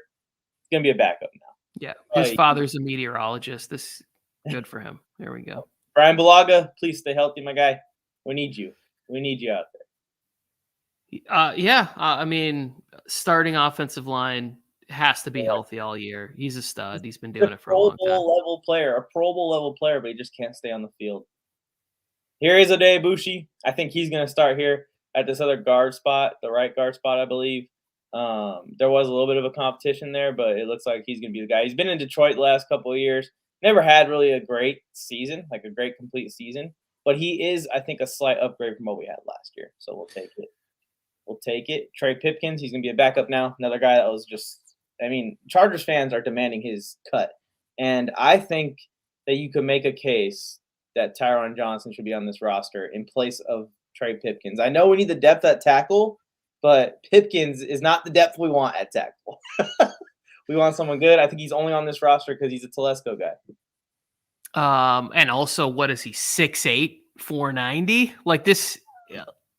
He's going to be a backup now. Yeah, his father's a meteorologist. This good for him. There we go. Brian Bulaga, please stay healthy, my guy. We need you. We need you out there. I mean, starting offensive line has to be healthy all year. He's a stud. He's been doing it for a long time. A Pro Bowl level player, but he just can't stay on the field. Here is Ade Ibushi. I think he's going to start here at this other guard spot, the right guard spot, I believe. There was a little bit of a competition there, but it looks like he's going to be the guy. He's been in Detroit the last couple of years. Never had really a great season, like a great complete season. But he is, I think, a slight upgrade from what we had last year. So we'll take it. We'll take it. Trey Pipkins, he's going to be a backup now. Another guy that was just – I mean, Chargers fans are demanding his cut. And I think that you could make a case that Tyron Johnson should be on this roster in place of Trey Pipkins. I know we need the depth at tackle, but Pipkins is not the depth we want at tackle. We want someone good. I think he's only on this roster because he's a Telesco guy. And also, what is he, 6'8", 490? Like this,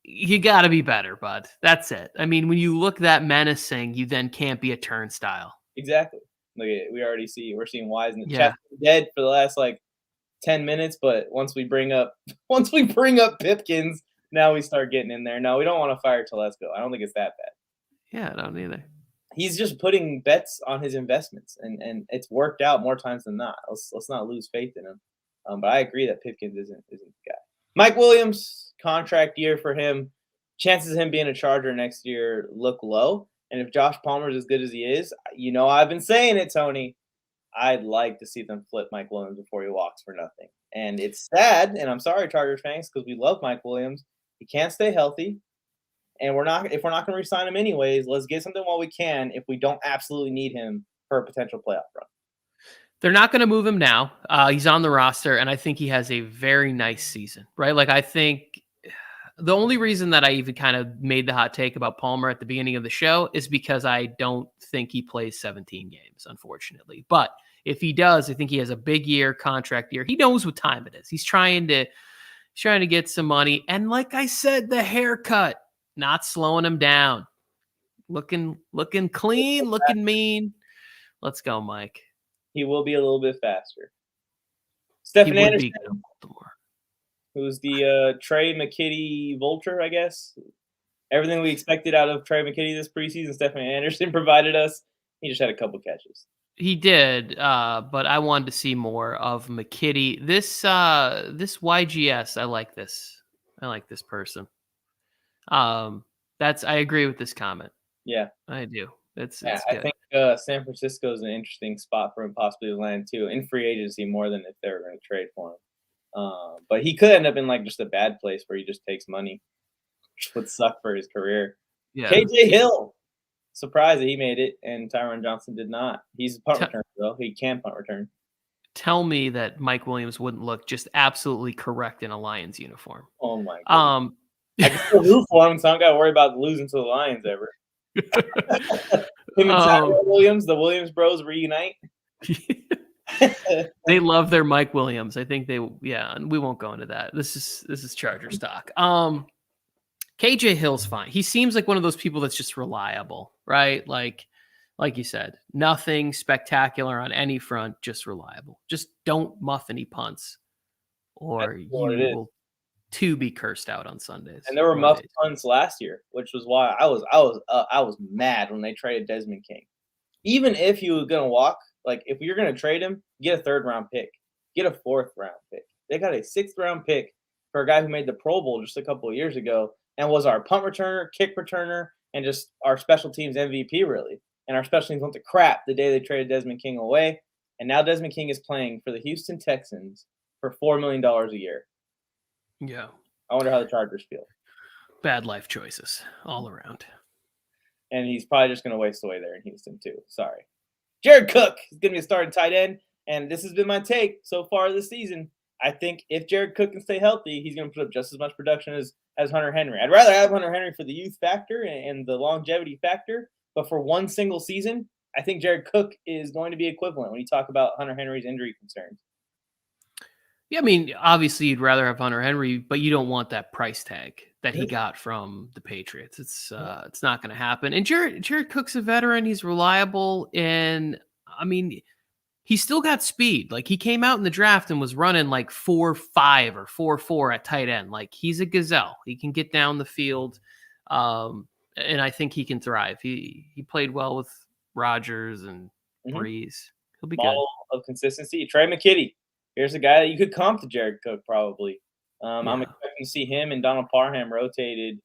you got to be better, bud. That's it. I mean, when you look that menacing, you then can't be a turnstile. Exactly. Look at it. We're seeing Wise in the chat dead for the last 10 minutes, but once we bring up Pipkins, now we start getting in there. No, we don't want to fire Telesco. I don't think it's that bad. Yeah, I don't either. He's just putting bets on his investments, and it's worked out more times than not. Let's not lose faith in him. But I agree that Pipkins isn't the guy. Mike Williams, contract year for him. Chances of him being a Charger next year look low. And if Josh Palmer's as good as he is, I've been saying it, Tony. I'd like to see them flip Mike Williams before he walks for nothing. And it's sad, and I'm sorry, Chargers fans, because we love Mike Williams. He can't stay healthy. And if we're not going to re-sign him anyways, let's get something while we can if we don't absolutely need him for a potential playoff run. They're not going to move him now. He's on the roster, and I think he has a very nice season, right? Like, I think the only reason that I even kind of made the hot take about Palmer at the beginning of the show is because I don't think he plays 17 games, unfortunately. But if he does, I think he has a big year, contract year. He knows what time it is. He's trying to get some money. And like I said, the haircut, not slowing him down. Looking clean, looking mean. Let's go, Mike. He will be a little bit faster. Stephen Anderson, who's the Trey McKitty vulture, I guess. Everything we expected out of Trey McKitty this preseason, Stephen Anderson provided us. He just had a couple catches. He did, but I wanted to see more of McKitty. This YGS, I like this. I like this person. I agree with this comment. Yeah, I do. It's good. I think San Francisco is an interesting spot for him possibly to land too in free agency more than if they were going to trade for him. But he could end up in just a bad place where he just takes money, which would suck for his career. Yeah. KJ Hill, surprised that he made it and Tyron Johnson did not. He's a punt return though. He can punt return. Tell me that Mike Williams wouldn't look just absolutely correct in a Lions uniform. Oh my God. I can still root for him, so I don't got to worry about losing to the Lions ever. Him and Tyron Williams, the Williams bros reunite. They love their Mike Williams. I think and we won't go into that. This is Charger stock. KJ Hill's fine. He seems like one of those people that's just reliable, right? Like you said, nothing spectacular on any front, just reliable. Just don't muff any punts, or you will to be cursed out on Sundays. And there were muffed punts last year, which was why I was mad when they traded Desmond King. Even if you were gonna walk, if you're gonna trade him, get a 3rd round pick, get a 4th round pick. They got a 6th round pick for a guy who made the Pro Bowl just a couple of years ago and was our punt returner, kick returner, and just our special teams MVP really. And our special teams went to crap the day they traded Desmond King away. And now Desmond King is playing for the Houston Texans for $4 million a year. Yeah. I wonder how the Chargers feel. Bad life choices all around. and he's probably just going to waste away there in Houston too. Sorry. Jared Cook is going to be a starting tight end, and this has been my take so far this season. I think if Jared Cook can stay healthy, he's going to put up just as much production as Hunter Henry. I'd rather have Hunter Henry for the youth factor and the longevity factor, but for one single season, I think Jared Cook is going to be equivalent when you talk about Hunter Henry's injury concerns. Yeah, I mean, obviously you'd rather have Hunter Henry, but you don't want that price tag that he got from the Patriots. It's not going to happen. And Jared Cook's a veteran. He's reliable. And I mean, he's still got speed. Like, he came out in the draft and was running like 4.5 or 4.4 at tight end. Like, he's a gazelle. He can get down the field. And I think he can thrive. He played well with Rodgers and Breeze. He'll be Model of consistency. Trey McKitty. Here's a guy that you could comp to Jared Cook probably. I'm expecting to see him and Donald Parham rotated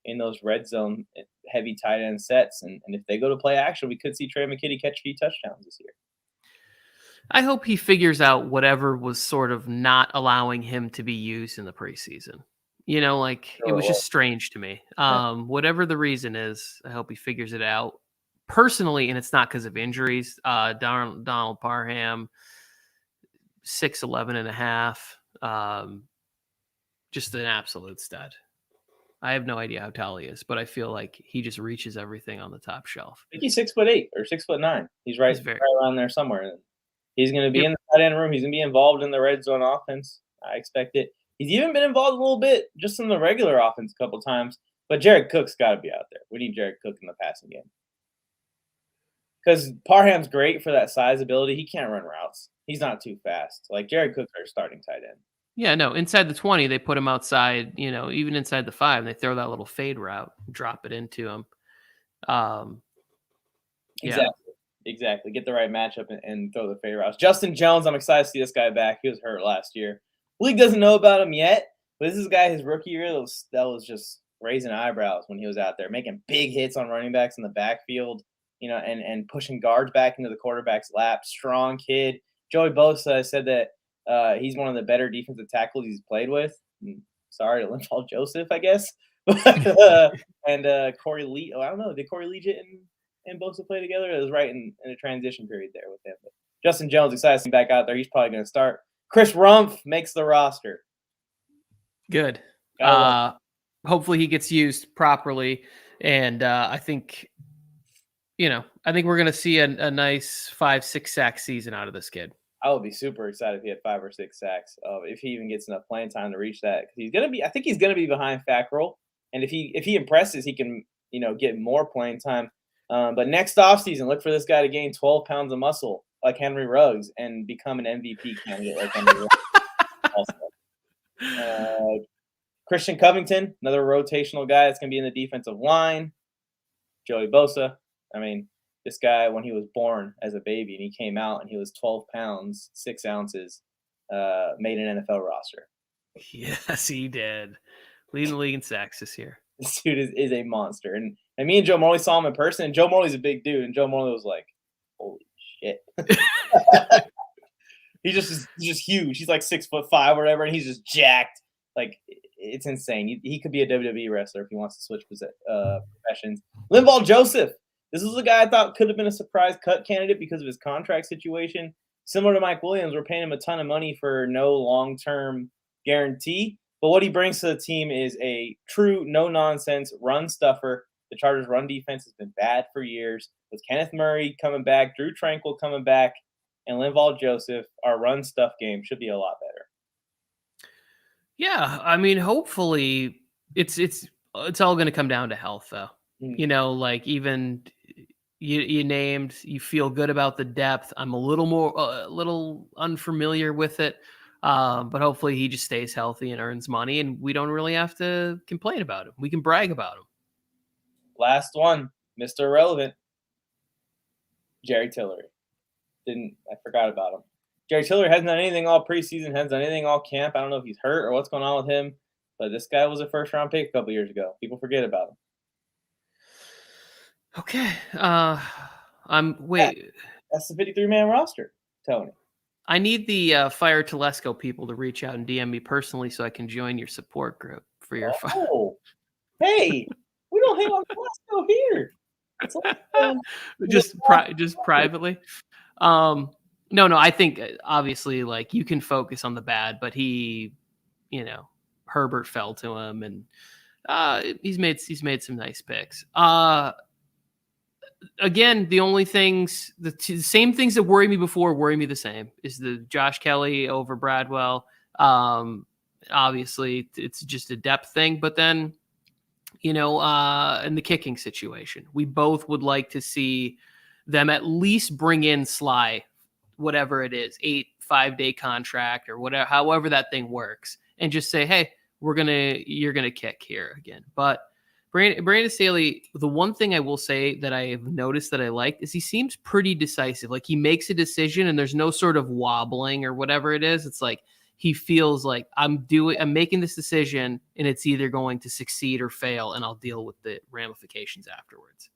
in those red zone heavy tight end sets. And if they go to play action, we could see Trey McKitty catch a few touchdowns this year. I hope he figures out whatever was sort of not allowing him to be used in the preseason. You know, like, it was just strange to me. Whatever the reason is, I hope he figures it out. Personally, and it's not because of injuries, Donald Parham, 6'11 and a half, just an absolute stud. I have no idea how tall he is, but I feel like he just reaches everything on the top shelf. I think he's 6'8" or 6'9". He's right around there somewhere. He's going to be in the tight end room. He's going to be involved in the red zone offense. I expect it. He's even been involved a little bit just in the regular offense a couple times. But Jared Cook's got to be out there. We need Jared Cook in the passing game. Because Parham's great for that size ability. He can't run routes. He's not too fast. Like, Jared Cook's our starting tight end. Yeah, no, inside the 20, they put him outside, you know, even inside the 5, they throw that little fade route, drop it into him. Exactly. Get the right matchup and throw the fade routes. Justin Jones, I'm excited to see this guy back. He was hurt last year. League doesn't know about him yet, but this is a guy, his rookie year, that was just raising eyebrows when he was out there, making big hits on running backs in the backfield, you know, and pushing guards back into the quarterback's lap. Strong kid. Joey Bosa said that he's one of the better defensive tackles he's played with. Sorry to Linval Joseph, I guess. And Corey Lee. Oh, I don't know. Did Corey Lee and Bosa play together? It was right in a transition period there with him. But Justin Jones, excited to see him back out there. He's probably going to start. Chris Rumpf makes the roster. Good. Hopefully he gets used properly. And I think we're going to see a nice 5-6 sack season out of this kid. I would be super excited if he had 5 or 6 sacks. If he even gets enough playing time to reach that, because I think he's going to be behind Fackrell. And if he impresses, he can, get more playing time. But next offseason, look for this guy to gain 12 pounds of muscle like Henry Ruggs and become an MVP candidate like Henry Ruggs. Also. Christian Covington, another rotational guy that's going to be in the defensive line. Joey Bosa. I mean, this guy, when he was born as a baby and he came out and he was 12 pounds, 6 ounces, made an NFL roster. Yes, he did. Leading the league in sacks this year. This dude is a monster. And me and Joe Morley saw him in person, and Joe Morley's a big dude, and Joe Morley was like, holy shit. He's just huge. He's like 6'5" or whatever, and he's just jacked. Like, it's insane. He could be a WWE wrestler if he wants to switch professions. Linval Joseph. This is a guy I thought could have been a surprise cut candidate because of his contract situation. Similar to Mike Williams, we're paying him a ton of money for no long-term guarantee. But what he brings to the team is a true no-nonsense run stuffer. The Chargers' run defense has been bad for years. With Kenneth Murray coming back, Drew Tranquill coming back, and Linval Joseph, our run stuff game should be a lot better. Yeah, I mean, hopefully it's all going to come down to health, though. Like, even you feel good about the depth. I'm a little unfamiliar with it. But hopefully he just stays healthy and earns money, and we don't really have to complain about him. We can brag about him. Last one, Mr. Irrelevant, Jerry Tillery. I forgot about him. Jerry Tillery hasn't done anything all preseason, hasn't done anything all camp. I don't know if he's hurt or what's going on with him, but this guy was a first-round pick a couple years ago. People forget about him. Okay. That's the 53-man roster, Tony. I need the Fire Telesco people to reach out and DM me personally so I can join your support group for your fire. Hey, we don't hang on Telesco here. It's like, just privately. No, I think obviously like you can focus on the bad, but Herbert fell to him, and he's made some nice picks. Again, the only things, the same things that worry me before worry me the same, is the Josh Kelly over Bradwell. Obviously it's just a depth thing, but then, in the kicking situation, we both would like to see them at least bring in Sly, whatever it is, 5-day contract or whatever, however that thing works, and just say, hey, you're going to kick here again. But Brandon Staley, the one thing I will say that I have noticed that I like is he seems pretty decisive. Like he makes a decision and there's no sort of wobbling or whatever it is. It's like he feels like I'm making this decision and it's either going to succeed or fail, and I'll deal with the ramifications afterwards.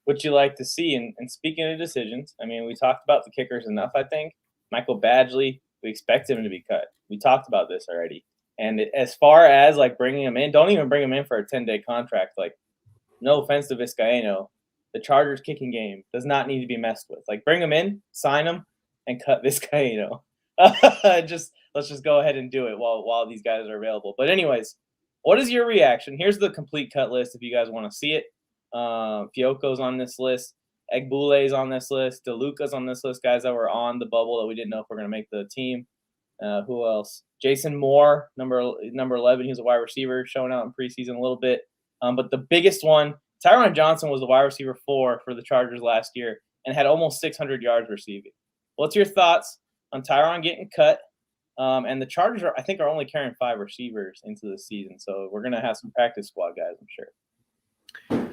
What you like to see. And speaking of decisions, I mean, we talked about the kickers enough, I think. Michael Badgley, we expect him to be cut. We talked about this already. And as far as like bringing him in, don't even bring him in for a 10-day contract. Like, no offense to Vizcaino, the Chargers kicking game does not need to be messed with. Like, bring him in, sign him, and cut Vizcaino. Let's just go ahead and do it while these guys are available. But anyways, what is your reaction? Here's the complete cut list if you guys want to see it. Fioco's on this list. Egbule's on this list. DeLuca's on this list. Guys that were on the bubble that we didn't know if we're going to make the team. Who else? Jason Moore, number 11. He was a wide receiver, showing out in preseason a little bit. But the biggest one, Tyron Johnson was the wide receiver 4 for the Chargers last year and had almost 600 yards receiving. What's your thoughts on Tyron getting cut? And the Chargers, I think, are only carrying 5 receivers into the season. So we're going to have some practice squad guys, I'm sure.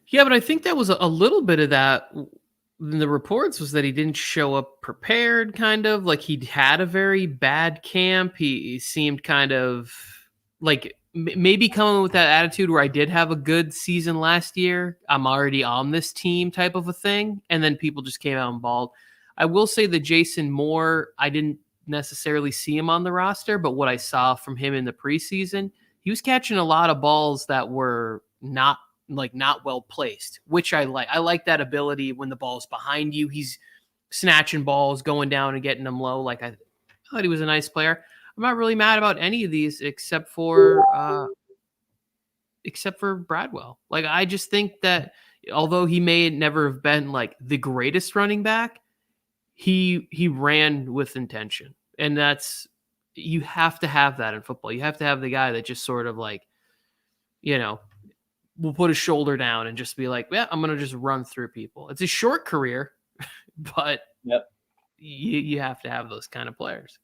Yeah, but I think that was a little bit of that. The reports was that he didn't show up prepared, kind of like he'd had a very bad camp. He seemed kind of like maybe coming with that attitude where I did have a good season last year, I'm already on this team type of a thing. And then people just came out and balled. I will say that Jason Moore, I didn't necessarily see him on the roster, but what I saw from him in the preseason, he was catching a lot of balls that were not well placed, which I like. I like that ability when the ball's behind you. He's snatching balls, going down and getting them low. Like I thought he was a nice player. I'm not really mad about any of these except for Bradwell. Like I just think that although he may never have been like the greatest running back, he ran with intention. And you have to have that in football. You have to have the guy that just sort of like, will put his shoulder down and just be like, yeah, I'm going to just run through people. It's a short career, but you have to have those kind of players.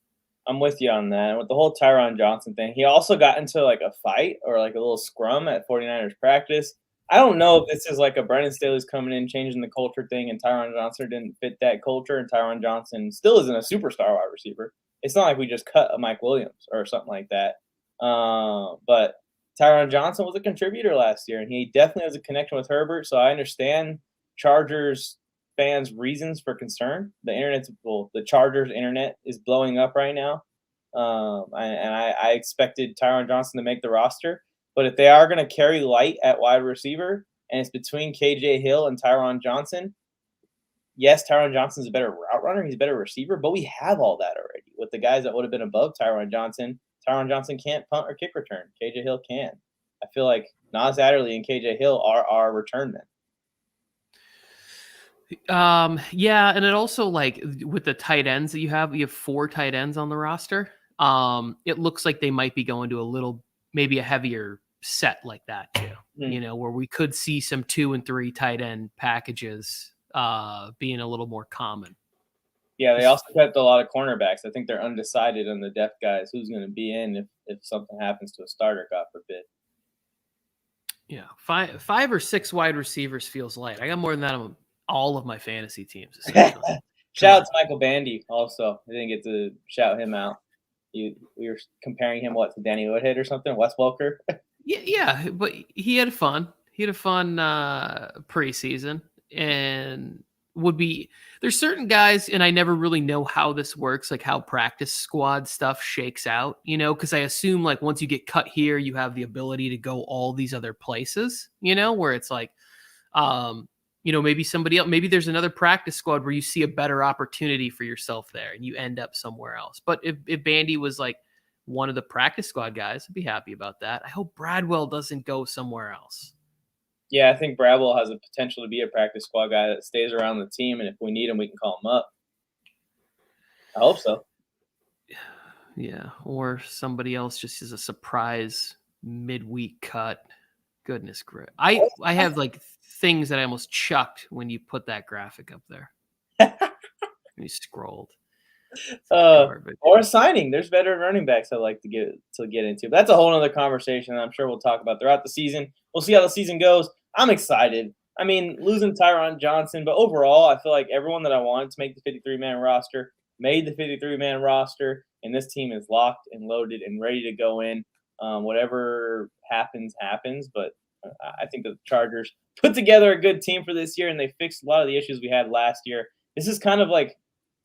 I'm with you on that. And with the whole Tyron Johnson thing, he also got into like a fight or like a little scrum at 49ers practice. I don't know if this is like a Brandon Staley's coming in, changing the culture thing, and Tyron Johnson didn't fit that culture, and Tyron Johnson still isn't a superstar wide receiver. It's not like we just cut a Mike Williams or something like that. But Tyron Johnson was a contributor last year, and he definitely has a connection with Herbert. So I understand Chargers fans' reasons for concern. The Chargers internet is blowing up right now. I expected Tyron Johnson to make the roster, but if they are going to carry light at wide receiver, and it's between KJ Hill and Tyron Johnson, yes, Tyron Johnson's a better route runner. He's a better receiver, but we have all that already with the guys that would have been above Tyron Johnson. Tyron Johnson can't punt or kick return. KJ Hill can. I feel like Nas Adderley and KJ Hill are our return men. Yeah, and it also, like, with the tight ends that you have 4 tight ends on the roster. It looks like they might be going to maybe a heavier set like that too. Where we could see some 2 and 3 tight end packages being a little more common. Yeah, they also cut a lot of cornerbacks. I think they're undecided on the depth guys who's going to be in if something happens to a starter, God forbid. Yeah, 5 or 6 wide receivers feels light. I got more than that on all of my fantasy teams. Shout out to Michael Bandy also. I didn't get to shout him out. We were comparing him, to Danny Woodhead or something? Wes Welker? Yeah, but he had fun. He had a fun preseason, and there's certain guys, and I never really know how this works, like how practice squad stuff shakes out, because I assume like once you get cut here, you have the ability to go all these other places, where it's like, Maybe somebody else, maybe there's another practice squad where you see a better opportunity for yourself there and you end up somewhere else. But if Bandy was like one of the practice squad guys, I'd be happy about that. I hope Bradwell doesn't go somewhere else. Yeah, I think Bradwell has a potential to be a practice squad guy that stays around the team, and if we need him, we can call him up. I hope so. Yeah, or somebody else just as a surprise midweek cut. Goodness gracious. I have like things that I almost chucked when you put that graphic up there. You scrolled. Or a signing. There's veteran running backs I'd like to get into. But that's a whole other conversation I'm sure we'll talk about throughout the season. We'll see how the season goes. I'm excited. I mean, losing Tyron Johnson, but overall, I feel like everyone that I wanted to make the 53-man roster made the 53-man roster, and this team is locked and loaded and ready to go in. Whatever happens. But I think the Chargers put together a good team for this year, and they fixed a lot of the issues we had last year. This is kind of like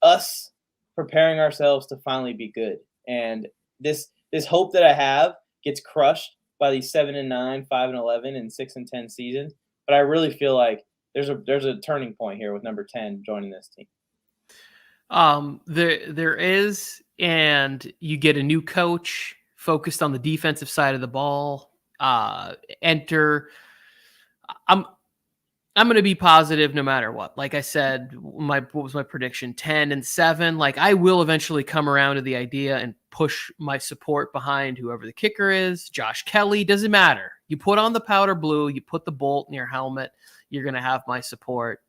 us preparing ourselves to finally be good. And this hope that I have gets crushed by these 7-9, 5-11, and 6-10 seasons. But I really feel like there's a turning point here with number 10 joining this team. There is, and you get a new coach focused on the defensive side of the ball. I'm going to be positive no matter what. Like I said, what was my prediction? 10-7. Like I will eventually come around to the idea and push my support behind whoever the kicker is. Josh Kelly, doesn't matter. You put on the powder blue, you put the bolt in your helmet, you're going to have my support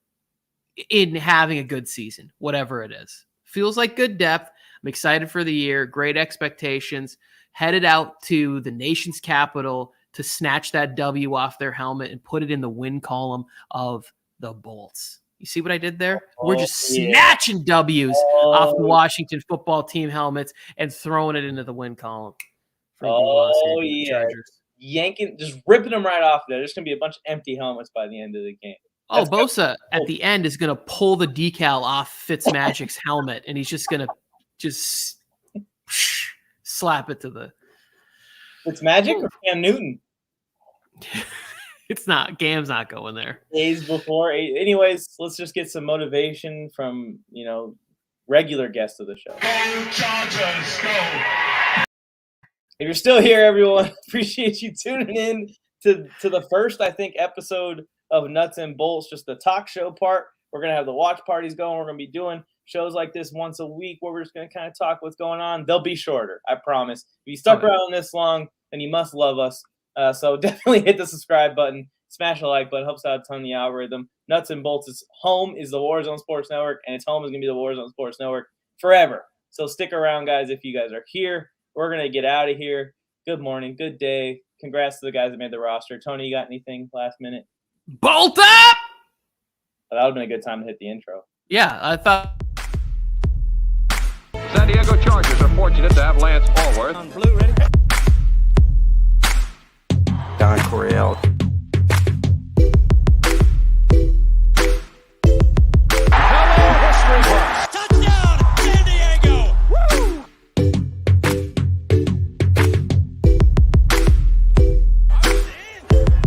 in having a good season, whatever it is. Feels like good depth. I'm excited for the year. Great expectations. Headed out to the nation's capital to snatch that W off their helmet and put it in the win column of the Bolts. You see what I did there? We're just snatching W's off the Washington football team helmets and throwing it into the win column. For the Los Angeles Chargers. Yanking, just ripping them right off there. There's going to be a bunch of empty helmets by the end of the game. Bosa at the end is going to pull the decal off Fitzmagic's helmet, and he's just going to slap it to the. It's Magic or Cam Newton? It's not. Gam's not going there. Days before. Anyways, let's just get some motivation from, regular guests of the show. Go Chargers, go! If you're still here, everyone, appreciate you tuning in to the first, I think, episode of Nuts and Bolts, just the talk show part. We're going to have the watch parties going. We're going to be doing shows like this once a week where we're just going to kind of talk what's going on. They'll be shorter, I promise. If you stuck around this long, then you must love us. So definitely hit the subscribe button, smash the like button, helps out a ton of the algorithm. Nuts and Bolts' home is the WARZONE Sports Network, and its home is going to be the WARZONE Sports Network forever. So stick around, guys, if you guys are here. We're going to get out of here. Good morning, good day. Congrats to the guys that made the roster. Tony, you got anything last minute? Bolt up! That would have been a good time to hit the intro. Yeah, I thought. San Diego Chargers are fortunate to have Lance Allworth. Don Coryell.